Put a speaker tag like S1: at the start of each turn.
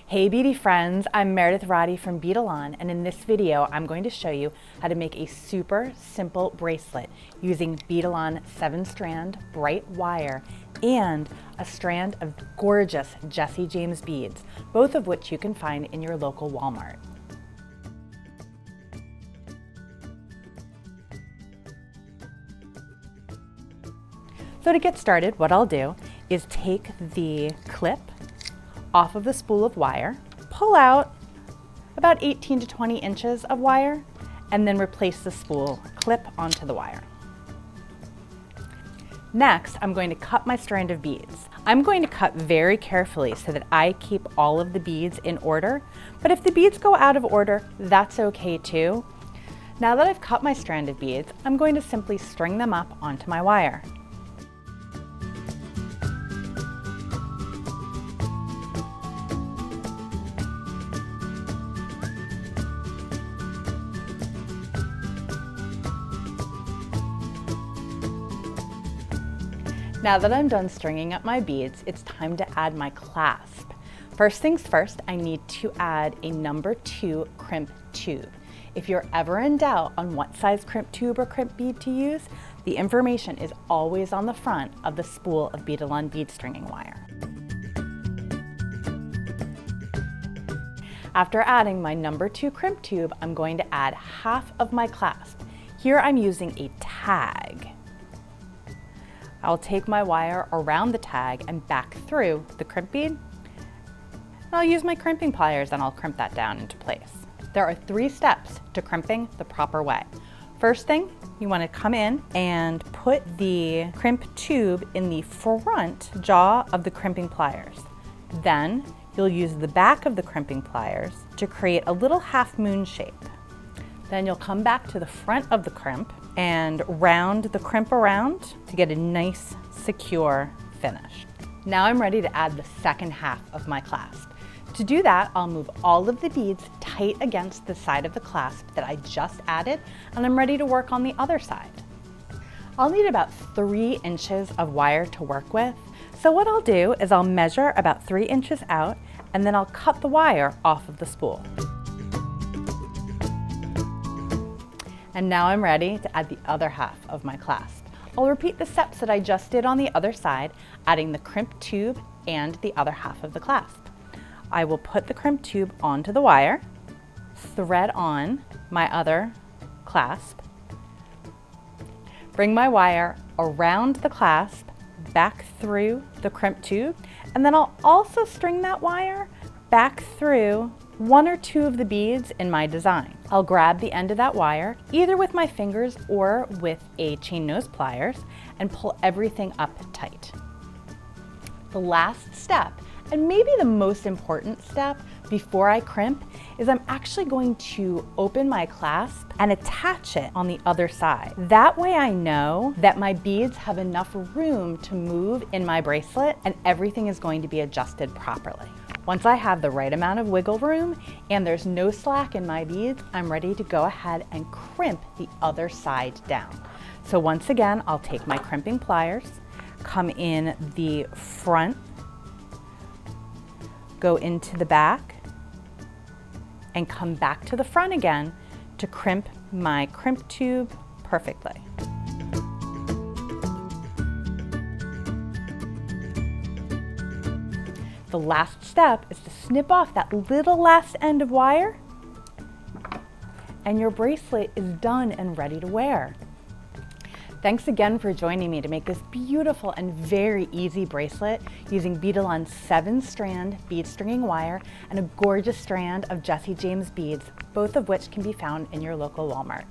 S1: Hey beauty friends, I'm Meredith Roddy from Beadalon, and in this video I'm going to show you how to make a super simple bracelet using Beadalon 7-strand bright wire and a strand of gorgeous Jesse James beads, both of which you can find in your local Walmart. So to get started, what I'll do is take the clip off of the spool of wire, pull out about 18 to 20 inches of wire, and then replace the spool clip onto the wire. Next, I'm going to cut my strand of beads. I'm going to cut very carefully so that I keep all of the beads in order, but if the beads go out of order, that's okay too. Now that I've cut my strand of beads, I'm going to simply string them up onto my wire. Now that I'm done stringing up my beads, it's time to add my clasp. First things first, I need to add a number 2 crimp tube. If you're ever in doubt on what size crimp tube or crimp bead to use, the information is always on the front of the spool of Beadalon bead stringing wire. After adding my number 2 crimp tube, I'm going to add half of my clasp. Here I'm using a tag. I'll take my wire around the tag and back through the crimp bead. And I'll use my crimping pliers and I'll crimp that down into place. There are 3 steps to crimping the proper way. First thing, you want to come in and put the crimp tube in the front jaw of the crimping pliers. Then you'll use the back of the crimping pliers to create a little half moon shape. Then you'll come back to the front of the crimp and round the crimp around to get a nice, secure finish. Now I'm ready to add the second half of my clasp. To do that, I'll move all of the beads tight against the side of the clasp that I just added, and I'm ready to work on the other side. I'll need about 3 inches of wire to work with, so what I'll do is I'll measure about 3 inches out, and then I'll cut the wire off of the spool. And now I'm ready to add the other half of my clasp. I'll repeat the steps that I just did on the other side, adding the crimp tube and the other half of the clasp. I will put the crimp tube onto the wire, thread on my other clasp, bring my wire around the clasp, back through the crimp tube, and then I'll also string that wire back through 1 or 2 of the beads in my design. I'll grab the end of that wire, either with my fingers or with a chain nose pliers, and pull everything up tight. The last step, and maybe the most important step before I crimp, is I'm actually going to open my clasp and attach it on the other side. That way I know that my beads have enough room to move in my bracelet and everything is going to be adjusted properly. Once I have the right amount of wiggle room and there's no slack in my beads, I'm ready to go ahead and crimp the other side down. So once again, I'll take my crimping pliers, come in the front, go into the back, and come back to the front again to crimp my crimp tube perfectly. The last step is to snip off that little last end of wire, and your bracelet is done and ready to wear. Thanks again for joining me to make this beautiful and very easy bracelet using Beadalon's 7-strand bead stringing wire and a gorgeous strand of Jesse James beads, both of which can be found in your local Walmart.